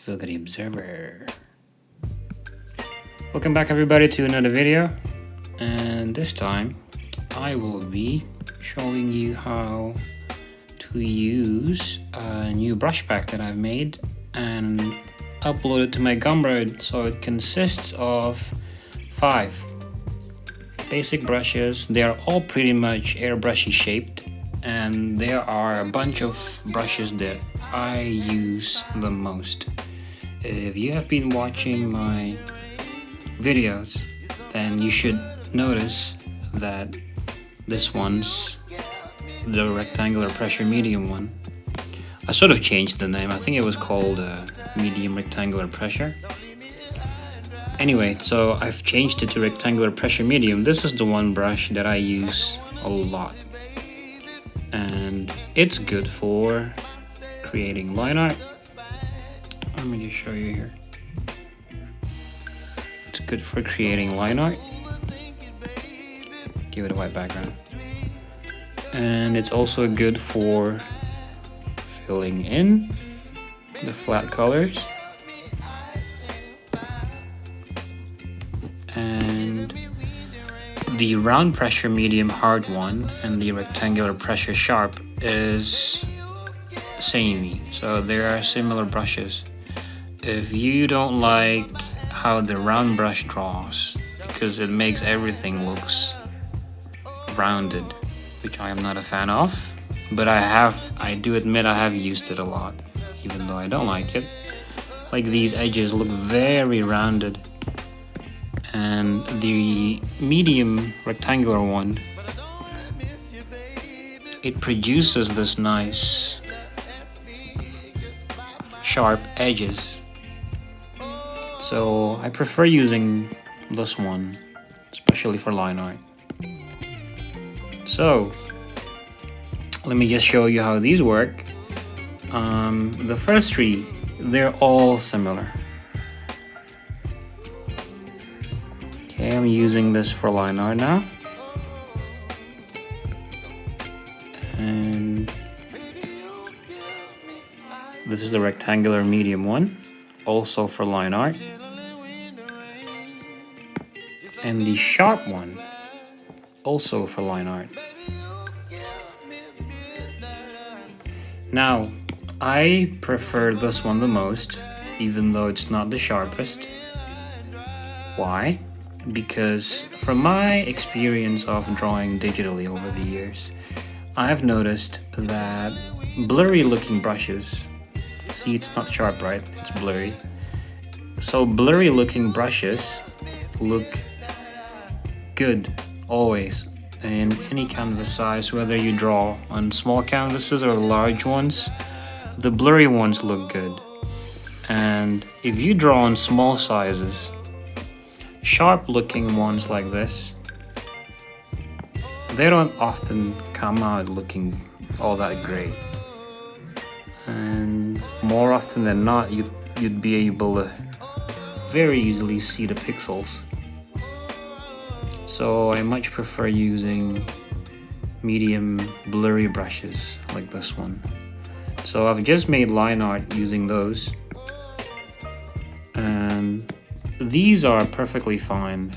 the Grady Observer. Welcome back everybody to another video, and this time I will be showing you how to use a new brush pack that I've made and uploaded to my Gumroad. So it consists of 5 basic brushes. They are all pretty much airbrushy shaped, and there are a bunch of brushes that I use the most. If you have been watching my videos, then you should notice that this one's the rectangular pressure medium one. I sort of changed the name. I think it was called medium rectangular pressure. Anyway, so I've changed it to rectangular pressure medium. This is the one brush that I use a lot, and it's good for creating line art. Let me just show you here. It's good for creating line art. Give it a white background. And it's also good for filling in the flat colors. And the round pressure medium hard one and the rectangular pressure sharp is samey, so there are similar brushes. If you don't like how the round brush draws, because it makes everything looks rounded, which I am not a fan of, but I do admit I have used it a lot, even though I don't like it. Like, these edges look very rounded, and the medium rectangular one, it produces this nice sharp edges. So I prefer using this one, especially for line art. So let me just show you how these work. The first 3, they're all similar. Okay, I'm using this for line art now. And this is the rectangular medium one, also for line art. And the sharp one, also for line art. Now, I prefer this one the most, even though it's not the sharpest. Why? Because from my experience of drawing digitally over the years, I've noticed that blurry looking brushes, see, it's not sharp, right? It's blurry. So blurry looking brushes look good always in any canvas size, whether you draw on small canvases or large ones. The blurry ones look good. And if you draw on small sizes, sharp looking ones like this, they don't often come out looking all that great. And more often than not, you'd be able to very easily see the pixels. So I much prefer using medium blurry brushes like this one. So I've just made line art using those, and these are perfectly fine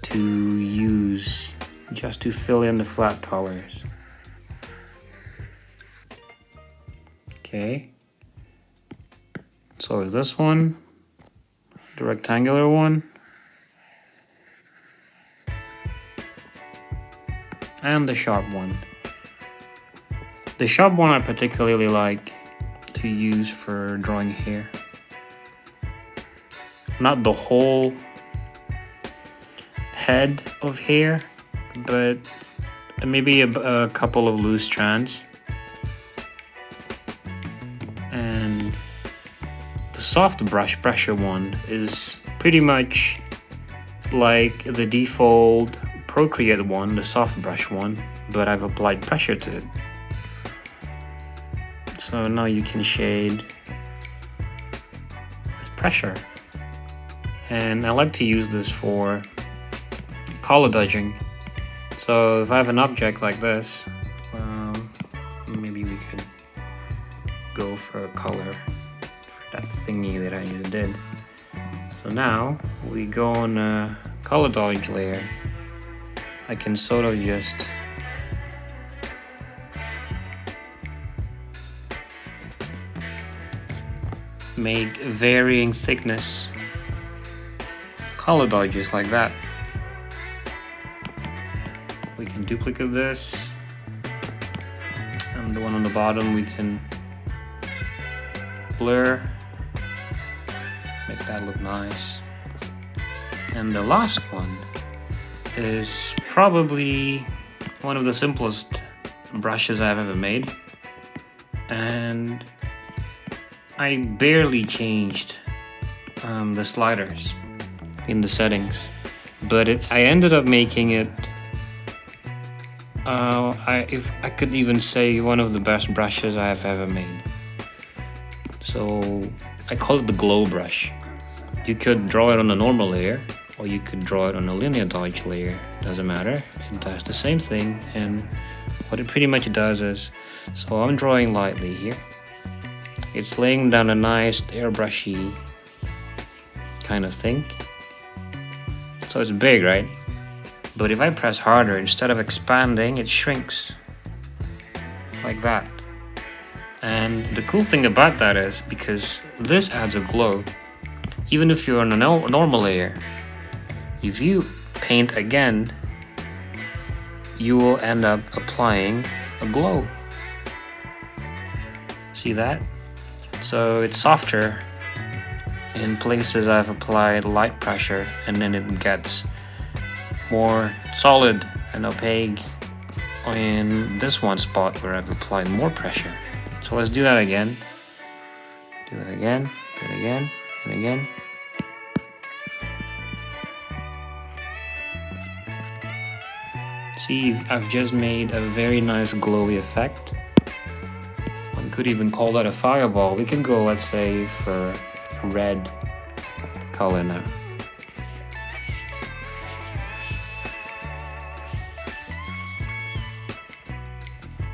to use just to fill in the flat colors. Okay, so is this one, the rectangular one, and the sharp one. The sharp one I particularly like to use for drawing hair. Not the whole head of hair, but maybe a couple of loose strands. And the soft brush pressure one is pretty much like the default Procreate one, the soft brush one, but I've applied pressure to it. So now you can shade with pressure. And I like to use this for color dodging. So if I have an object like this, maybe we could go for a color that thingy that I just did. So now we go on a color dodge layer. I can sort of just make varying thickness color dodges like that. We can duplicate this, and the one on the bottom we can blur, make that look nice. And the last one is probably one of the simplest brushes I've ever made, and I barely changed the sliders in the settings, but I ended up making it if I could even say one of the best brushes I've ever made. So I call it the glow brush. You could draw it on a normal layer, or you could draw it on a linear dodge layer, doesn't matter. It does the same thing, and what it pretty much does is, so I'm drawing lightly here. It's laying down a nice airbrushy kind of thing. So it's big, right? But if I press harder, instead of expanding, it shrinks like that. And the cool thing about that is, because this adds a glow, even if you're on a normal layer, if you paint again, you will end up applying a glow. See that? So it's softer in places I've applied light pressure, and then it gets more solid and opaque in this one spot where I've applied more pressure. So let's do that again. Do that again, do it again, and again. See, I've just made a very nice glowy effect. One could even call that a fireball. We can go, let's say, for a red color now.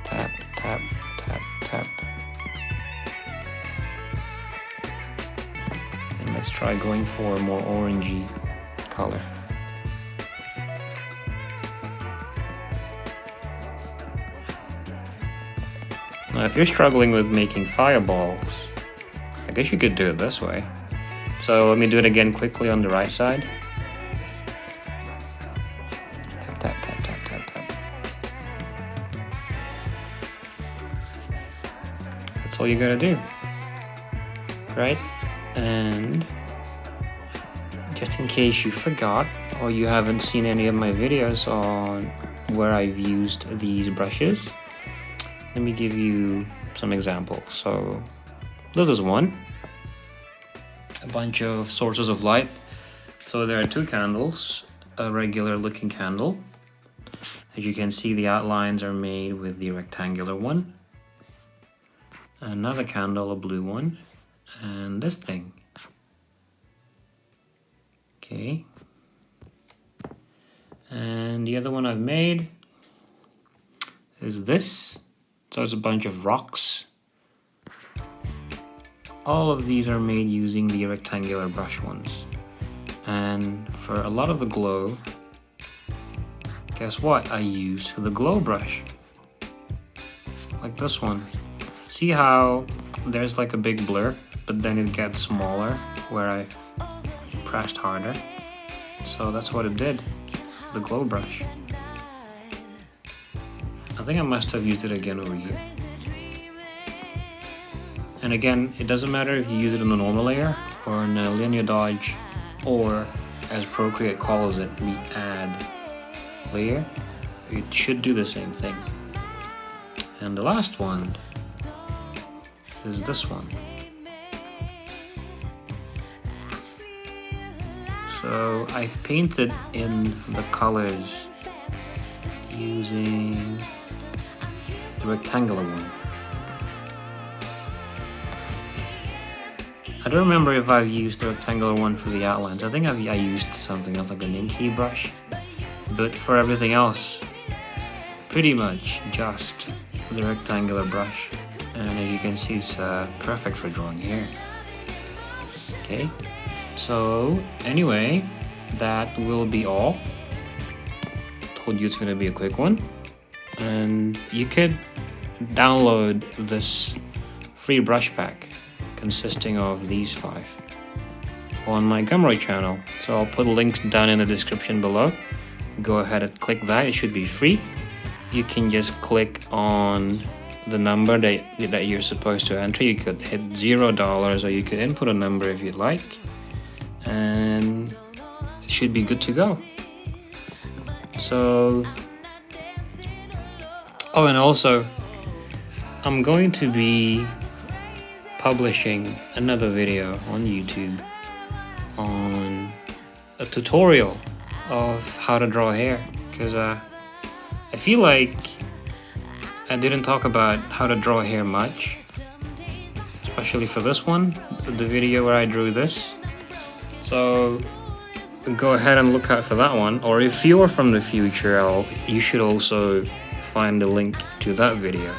Tap, tap, tap, tap. And let's try going for a more orangey color. Now, if you're struggling with making fireballs, I guess you could do it this way. So let me do it again quickly on the right side. Tap, tap, tap, tap, tap, tap. That's all you gotta do, right? And just in case you forgot, or you haven't seen any of my videos on where I've used these brushes, let me give you some examples. So this is one. A bunch of sources of light. So there are two candles, a regular looking candle. As you can see, the outlines are made with the rectangular one. Another candle, a blue one, and this thing. Okay. And the other one I've made is this. So it's a bunch of rocks. All of these are made using the rectangular brush ones. And for a lot of the glow, guess what? I used the glow brush. Like this one. See how there's like a big blur, but then it gets smaller where I've pressed harder. So that's what it did, the glow brush. I think I must have used it again over here. And again, it doesn't matter if you use it on a normal layer or in a linear dodge, or as Procreate calls it, the add layer. It should do the same thing. And the last one is this one. So I've painted in the colors using the rectangular one. I don't remember if I've used the rectangular one for the outlines. I think I used something else like an inky brush. But for everything else, pretty much just the rectangular brush. And as you can see, it's perfect for drawing hair. Okay, so anyway, that will be all. Told you it's gonna be a quick one, and you could download this free brush pack consisting of these 5 on my Gumroad channel. So I'll put links down in the description below. Go ahead and click that. It should be free. You can just click on the number that you're supposed to enter. You could hit $0 or you could input a number if you'd like, and it should be good to go. So, oh, and also I'm going to be publishing another video on YouTube on a tutorial of how to draw hair, because I feel like I didn't talk about how to draw hair much, especially for this one, the video where I drew this. So go ahead and look out for that one, or if you're from the future, you should also find the link to that video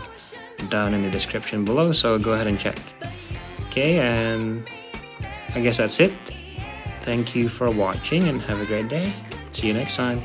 down in the description below, so go ahead and check. Okay, and I guess that's it. Thank you for watching and have a great day. See you next time.